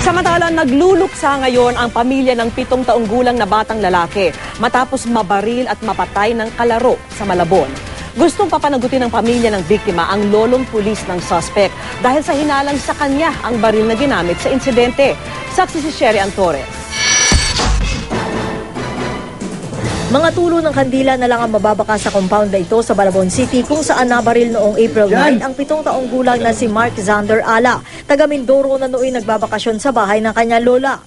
Samantala, nagluluksa ngayon ang pamilya ng 7 taong gulang na batang lalaki matapos mabaril at mapatay ng kalaro sa Malabon. Gustong papanagutin ng pamilya ng biktima ang lolong pulis ng suspect dahil sa hinalang sa kanya ang baril na ginamit sa insidente. Saksi si Sherry Antores. Mga tulo ng kandila na lang ang mababaka sa compound na ito sa Malabon City kung saan nabaril noong April 9 ang 7 taong gulang na si Mark Zander Ala, taga Mindoro na nooy nagbabakasyon sa bahay ng kanyang lola.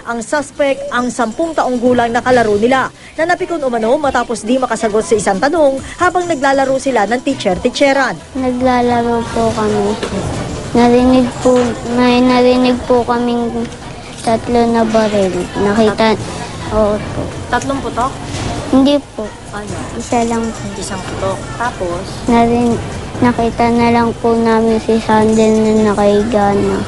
Ang suspect ang 10 taong gulang na kalaro nila na napikon umano matapos di makasagot sa isang tanong habang naglalaro sila ng teacher-teacheran. Naglalaro po kami. May narinig po kaming 3 na baril. Nakita, oo po. 3 putok? Hindi po. Ano? Isa lang po. Isang putok. Tapos? Nakita na lang po namin si Sandel na nakahiga na.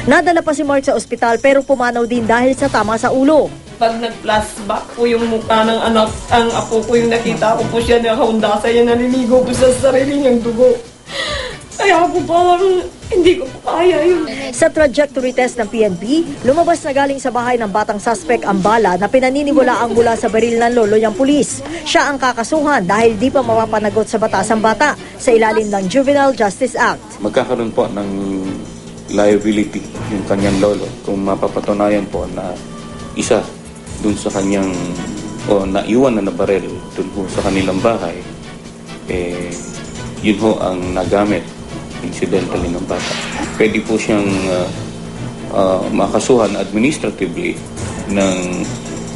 Nadala pa si Mark sa ospital pero pumanaw din dahil sa tama sa ulo. Pag nag-flashback po yung mukha ng anak, ang apo ko yung nakita ko po siya nakahundasa, yan naliligo po sa sarili niyang dugo. Kaya po parang hindi ko po kaya yun. Sa trajectory test ng PNP, lumabas na galing sa bahay ng batang suspect ang bala na pinaniniwalaang mula sa baril ng lolo niyang pulis. Siya ang kakasuhan dahil di pa mapapanagot sa batas ang bata sa ilalim ng Juvenile Justice Act. Magkakaroon po ng liability yung kanyang lolo kung mapapatunayan po na isa dun sa kanyang o naiwan na baril dun po sa kanilang bahay, yun ho ang nagamit incidentally ng bata. Pwede po siyang makasuhan administratively ng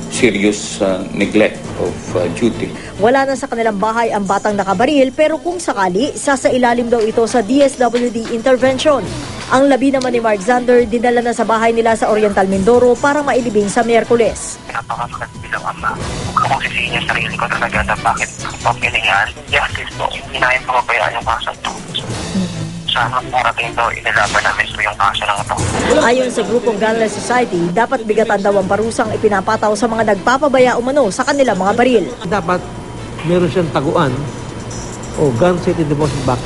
serious neglect of duty. Wala na sa kanilang bahay ang batang nakabaril pero kung sakali, sasailalim daw ito sa DSWD intervention. Ang labi naman ni Mark Zander dinala na sa bahay nila sa Oriental Mindoro para mailibing sa Miyerkules. Napakasulat bilang ama. Huwag akong sisihin yung sarili ko talaga na bakit papilingan. Justice po, hinahin po mabayaan yung kaso ito. Sana parating ito, inalaban namin sa yung kaso ng ito. Ayon sa grupong Gunless Society, dapat bigatan daw ang parusang ipinapataw sa mga nagpapabaya umano sa kanilang mga baril. Dapat meron siyang taguan o gun safety deposit box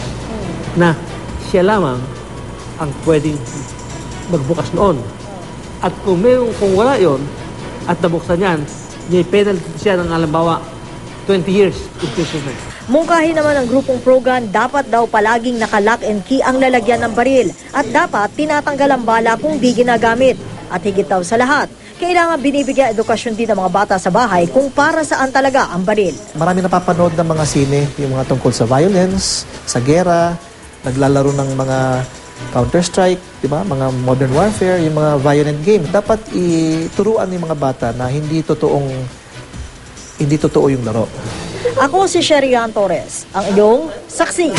na siya lamang ang pwedeng magbukas noon. At kung wala yon at nabuksan yan, may penalty siya ng halimbawa 20 years imprisonment. Mungkahi naman ng grupong Pro-Gun, dapat daw palaging naka-lock and key ang lalagyan ng baril at dapat tinatanggal ang bala kung di ginagamit. At higit daw sa lahat, kailangan binibigyan edukasyon din ng mga bata sa bahay kung para saan talaga ang baril. Marami napapanood ng mga sine, yung mga tungkol sa violence, sa gera, naglalaro ng mga Counter-Strike, di ba? Mga modern warfare, yung mga violent game. Dapat ituruan ng mga bata na hindi totoo yung laro. Ako si Sherry Antores, ang iyong saksi.